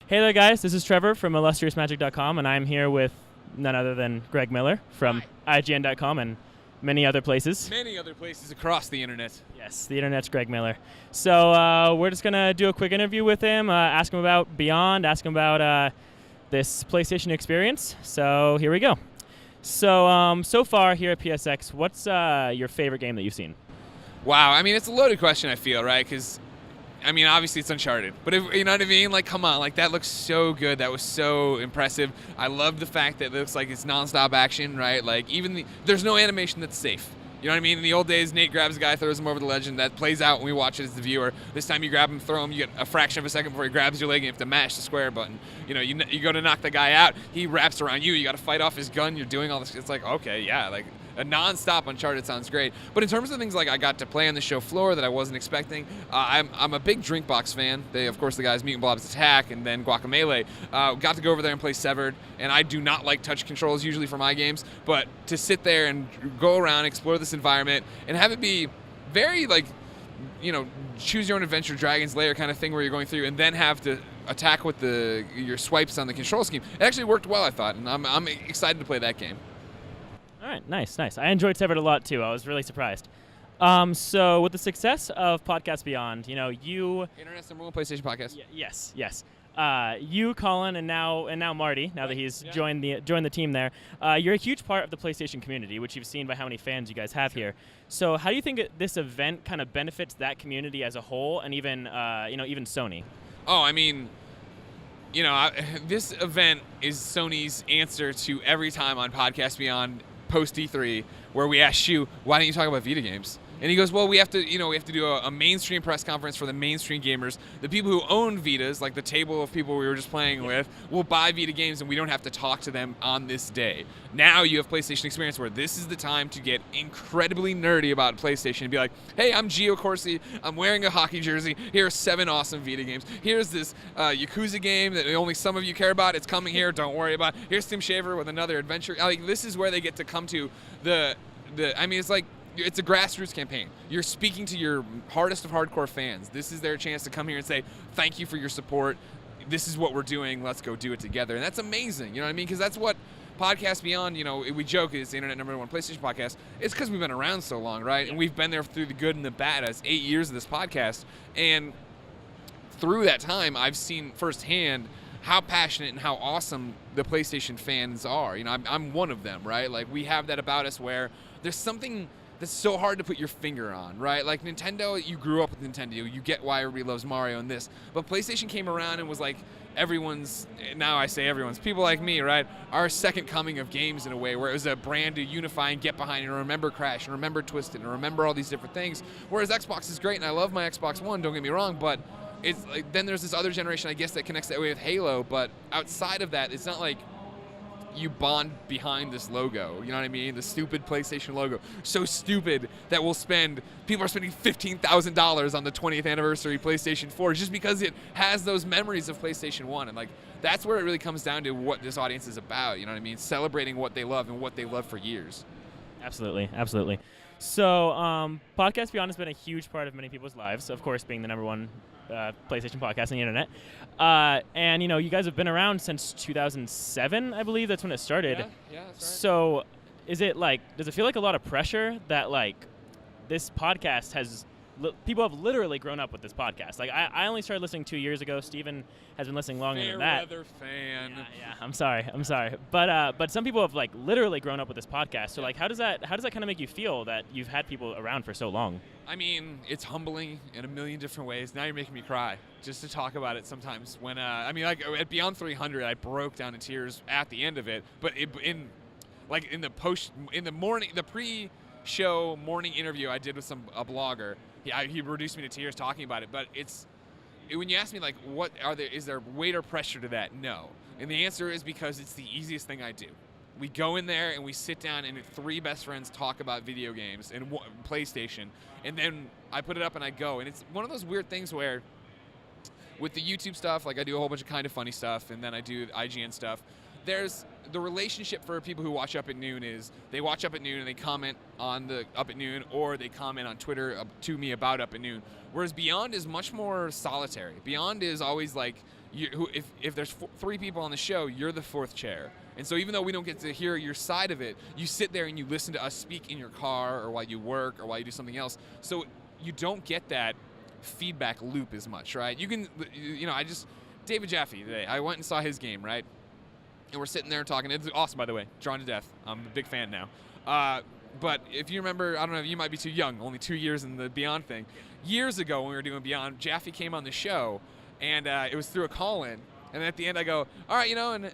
Hey there, guys. This is Trevor from illustriousmagic.com, and I'm here with none other than Greg Miller from IGN.com and many other places. Many other places across the internet. Yes, the internet's Greg Miller. So we're just going to do a quick interview with him, ask him about Beyond, ask him about this PlayStation experience. So here we go. So far here at PSX, what's your favorite game that you've seen? Wow, I mean, it's a loaded question, I feel, right? Because, I mean, obviously it's Uncharted. But, if, you know what I mean? Like, come on. Like, that looks so good. That was so impressive. I love the fact that it looks like it's nonstop action, right? Like, there's no animation that's safe. You know what I mean? In the old days, Nate grabs a guy, throws him over the ledge, and that plays out when we watch it as the viewer. This time you grab him, throw him, you get a fraction of a second before he grabs your leg, and you have to mash the square button. You know, you go to knock the guy out, he wraps around you, you got to fight off his gun, you're doing all this. It's like, okay, yeah, like a non-stop Uncharted sounds great. But in terms of things like I got to play on the show floor that I wasn't expecting, I'm a big Drinkbox fan. They, of course, the guys Mutant Blob's Attack and then Guacamelee. Got to go over there and play Severed, and I do not like touch controls usually for my games, but to sit there and go around, explore this environment, and have it be very, like, you know, choose your own adventure, Dragon's Lair kind of thing where you're going through and then have to attack with your swipes on the control scheme. It actually worked well, I thought, and I'm excited to play that game. All right, nice. I enjoyed Severed a lot, too. I was really surprised. So with the success of Podcast Beyond, you know, Internet's number one PlayStation podcast. Yes. You, Colin, and now Marty. Now that he's joined the team there, you're a huge part of the PlayStation community, which you've seen by how many fans you guys have here. So, how do you think this event kind of benefits that community as a whole, and even even Sony? Oh, I mean, you know, this event is Sony's answer to every time on Podcast Beyond post E3 where we ask you, why don't you talk about Vita games? And he goes, well, we have to do a mainstream press conference for the mainstream gamers. The people who own Vitas, like the table of people we were just playing with, will buy Vita games, and we don't have to talk to them on this day. Now you have PlayStation Experience, where this is the time to get incredibly nerdy about PlayStation and be like, hey, I'm Gio Corsi. I'm wearing a hockey jersey. Here are 7 awesome Vita games. Here's this Yakuza game that only some of you care about. It's coming here. Don't worry about it. Here's Tim Shaver with another adventure. Like, this is where they get to come to I mean, it's like, it's a grassroots campaign. You're speaking to your hardest of hardcore fans. This is their chance to come here and say, thank you for your support. This is what we're doing. Let's go do it together. And that's amazing. You know what I mean? Because that's what Podcast Beyond, you know, we joke it's the internet number one PlayStation podcast. It's because we've been around so long, right? And we've been there through the good and the bad as 8 years of this podcast. And through that time, I've seen firsthand how passionate and how awesome the PlayStation fans are. You know, I'm one of them, right? Like, we have that about us where there's something that's so hard to put your finger on, right? Like Nintendo, you grew up with Nintendo. You get why everybody loves Mario and this. But PlayStation came around and was like now I say everyone's, people like me, right? Our second coming of games in a way, where it was a brand to unify and get behind and remember Crash and remember Twisted and remember all these different things. Whereas Xbox is great, and I love my Xbox One, don't get me wrong, but it's like, then there's this other generation, I guess, that connects that way with Halo. But outside of that, it's not like you bond behind this logo, you know what I mean? The stupid PlayStation logo. So stupid that people are spending $15,000 on the 20th anniversary PlayStation 4 just because it has those memories of PlayStation 1. And like, that's where it really comes down to what this audience is about, you know what I mean? Celebrating what they love and what they love for years. Absolutely. So, Podcast Beyond has been a huge part of many people's lives, of course, being the number one PlayStation podcast on the internet. And, you know, you guys have been around since 2007, I believe. That's when it started. Yeah, that's right. So, does it feel like a lot of pressure that, like, this podcast people have literally grown up with this podcast? Like, I only started listening 2 years ago. Steven has been listening longer than that. Fair weather fan. Yeah, I'm sorry. But some people have, like, literally grown up with this podcast. So, like, how does that kind of make you feel that you've had people around for so long? I mean, it's humbling in a million different ways. Now you're making me cry just to talk about it sometimes. When I mean, like, at Beyond 300, I broke down in tears at the end of it. But in the morning, the pre-show morning interview I did with a blogger, he reduced me to tears talking about it. But when you ask me, like, is there weight or pressure to that? No. And the answer is because it's the easiest thing I do. We go in there and we sit down and 3 best friends talk about video games and PlayStation, and then I put it up and I go. And it's one of those weird things where with the YouTube stuff, like, I do a whole bunch of kind of funny stuff, and then I do IGN stuff. There's the relationship for people who watch Up at Noon is they watch Up at Noon and they comment on the Up at Noon, or they comment on Twitter to me about Up at Noon. Whereas Beyond is much more solitary. Beyond is always like, if there's 3 people on the show, you're the 4th chair. And so even though we don't get to hear your side of it, you sit there and you listen to us speak in your car or while you work or while you do something else. So you don't get that feedback loop as much, right? You can, David Jaffe today, I went and saw his game, right? And we're sitting there talking. It's awesome, by the way. Drawn to death. I'm a big fan now. But if you remember, I don't know, you might be too young, only 2 years in the Beyond thing. Years ago when we were doing Beyond, Jaffe came on the show, and it was through a call-in. And at the end I go, all right, and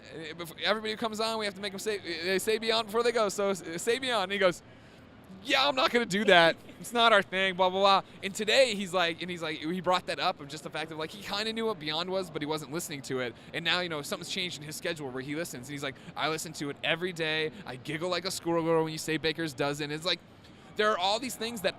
everybody who comes on, we have to make them say Beyond before they go. So say Beyond. And he goes, yeah, I'm not going to do that. It's not our thing, blah, blah, blah. And today he brought that up of just the fact of like he kind of knew what Beyond was, but he wasn't listening to it. And now, something's changed in his schedule where he listens. And he's like, I listen to it every day. I giggle like a schoolgirl when you say Baker's dozen. It's like there are all these things that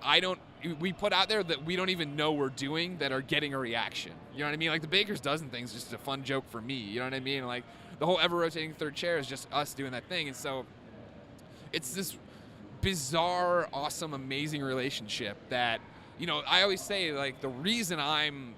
we put out there that we don't even know we're doing that are getting a reaction. You know what I mean? Like the Baker's dozen thing is just a fun joke for me. You know what I mean? Like the whole ever rotating 3rd chair is just us doing that thing. And so it's this bizarre, awesome, amazing relationship that, I always say, like, the reason I'm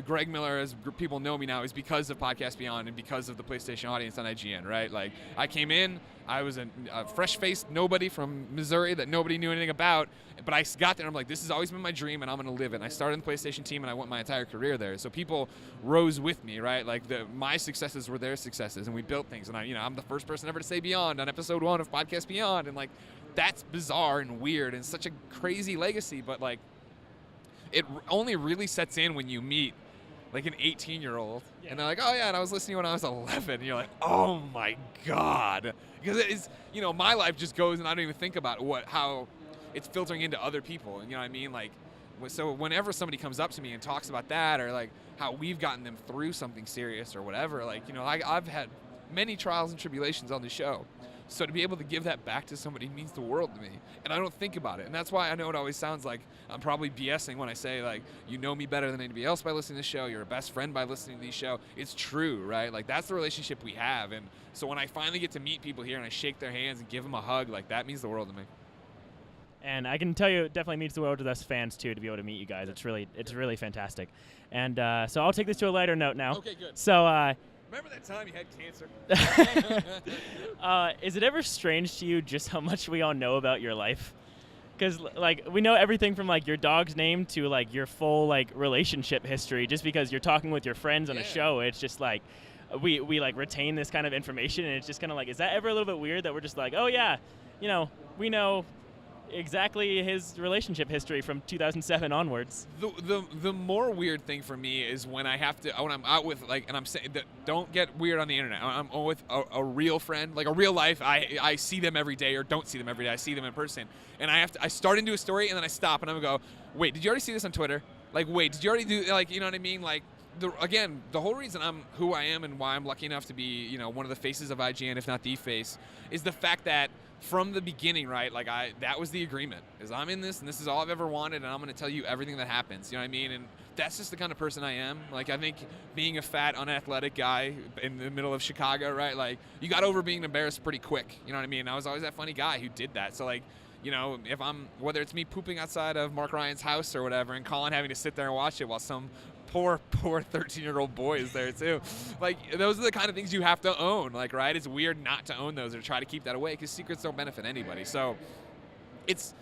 Greg Miller, as people know me now, is because of Podcast Beyond and because of the PlayStation audience on IGN, right? Like, I came in, I was a fresh-faced nobody from Missouri that nobody knew anything about, but I got there and I'm like, this has always been my dream and I'm going to live it. And I started in the PlayStation team and I went my entire career there. So people rose with me, right? Like, my successes were their successes, and we built things. And I'm the first person ever to say Beyond on episode 1 of Podcast Beyond, and, like, that's bizarre and weird and such a crazy legacy, but like it only really sets in when you meet like an 18-year-old and they're like, oh yeah, and I was listening when I was 11, and you're like, oh my god, because it is, my life just goes and I don't even think about how it's filtering into other people, and you know what I mean, like, so whenever somebody comes up to me and talks about that or like how we've gotten them through something serious or whatever, like, I've had many trials and tribulations on the show. So to be able to give that back to somebody means the world to me. And I don't think about it. And that's why I know it always sounds like I'm probably BSing when I say, like, you know me better than anybody else by listening to the show. You're a best friend by listening to the show. It's true, right? Like, that's the relationship we have. And so when I finally get to meet people here and I shake their hands and give them a hug, like, that means the world to me. And I can tell you, it definitely means the world to us fans, too, to be able to meet you guys. It's really fantastic. And so I'll take this to a lighter note now. Okay, good. So, remember that time you had cancer? Is it ever strange to you just how much we all know about your life? Because, like, we know everything from, like, your dog's name to, like, your full, like, relationship history. Just because you're talking with your friends on a show, it's just, like, we like, retain this kind of information. And it's just kind of like, is that ever a little bit weird that we're just like, oh, yeah, we know exactly his relationship history from 2007 onwards? The more weird thing for me is when I'm out with, like, and I'm saying that don't get weird on the internet. I'm with a real friend, like a real life. I see them every day or don't see them every day. I see them in person, and I start into a story and then I stop and I'm gonna go, wait, did you already see this on Twitter? Like, wait, did you already do, like, you know what I mean? Like, the whole reason I'm who I am and why I'm lucky enough to be, one of the faces of IGN, if not the face, is the fact that from the beginning, right, like, that was the agreement, is I'm in this and this is all I've ever wanted and I'm going to tell you everything that happens, you know what I mean? And that's just the kind of person I am. Like, I think being a fat, unathletic guy in the middle of Chicago, right, like, you got over being embarrassed pretty quick, you know what I mean? I was always that funny guy who did that. So, like, if whether it's me pooping outside of Mark Ryan's house or whatever and Colin having to sit there and watch it while some poor 13-year-old boy is there too. Like, those are the kind of things you have to own, like, right? It's weird not to own those or try to keep that away because secrets don't benefit anybody. So it's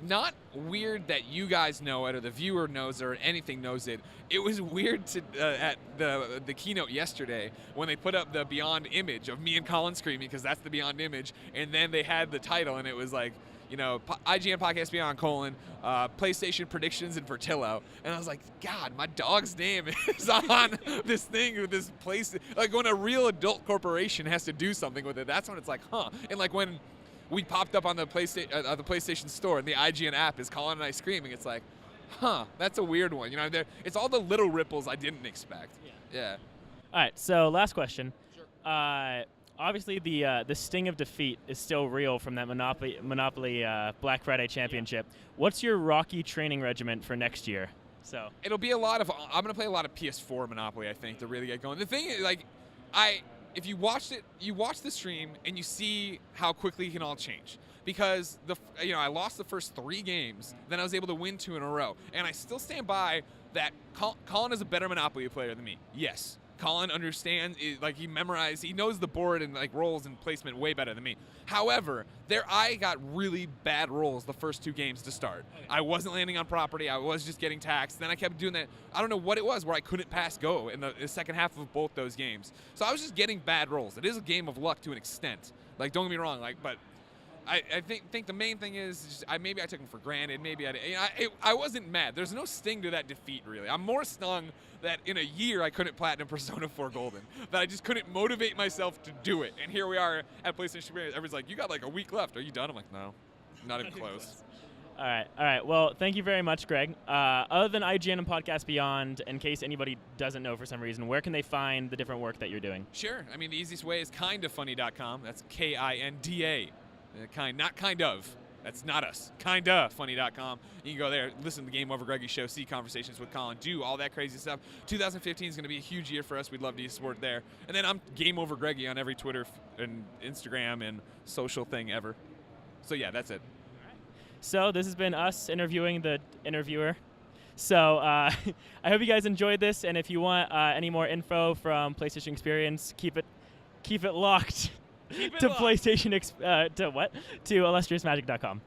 not weird that you guys know it or the viewer knows it or anything knows it. It was weird to at the keynote yesterday when they put up the Beyond image of me and Colin screaming because that's the Beyond image, and then they had the title and it was like, IGN Podcast Beyond, PlayStation Predictions and Vertillo. And I was like, God, my dog's name is on this thing with this place. Like, when a real adult corporation has to do something with it, that's when it's like, huh. And, like, when we popped up on the PlayStation Store and the IGN app is Colin and I screaming, it's like, huh, that's a weird one. It's all the little ripples I didn't expect. Yeah. All right, so last question. Sure. Obviously, the sting of defeat is still real from that Monopoly Black Friday Championship. What's your Rocky training regimen for next year? So it'll be I'm going to play a lot of PS4 Monopoly, I think, to really get going. The thing is, like, if you watch the stream and you see how quickly it can all change. Because I lost the first 3 games, then I was able to win 2 in a row, and I still stand by that. Colin is a better Monopoly player than me. Yes. Colin understands, like he memorized, he knows the board and like rolls and placement way better than me. However, I got really bad rolls the first 2 games to start. Okay. I wasn't landing on property. I was just getting taxed. Then I kept doing that. I don't know what it was where I couldn't pass go in the second half of both those games. So I was just getting bad rolls. It is a game of luck to an extent. Like, don't get me wrong. Like, but I think the main thing is just, maybe I took him for granted. Maybe I wasn't mad. There's no sting to that defeat, really. I'm more stung that in a year I couldn't platinum Persona 4 Golden, that I just couldn't motivate myself to do it. And here we are at PlayStation Experience. Everyone's like, you got like a week left. Are you done? I'm like, no, not even close. All right. Well, thank you very much, Greg. Other than IGN and Podcast Beyond, in case anybody doesn't know for some reason, where can they find the different work that you're doing? Sure. I mean, the easiest way is kindafunny.com. That's KINDA. Not kind of. That's not us. Kindafunny.com. You can go there, listen to the Game Over Greggy show, see conversations with Colin, do all that crazy stuff. 2015 is going to be a huge year for us. We'd love to support there. And then I'm Game Over Greggy on every Twitter and Instagram and social thing ever. So yeah, that's it. So this has been us interviewing the interviewer. So I hope you guys enjoyed this, and if you want any more info from PlayStation Experience, keep it locked. To PlayStation to illustriousmagic.com.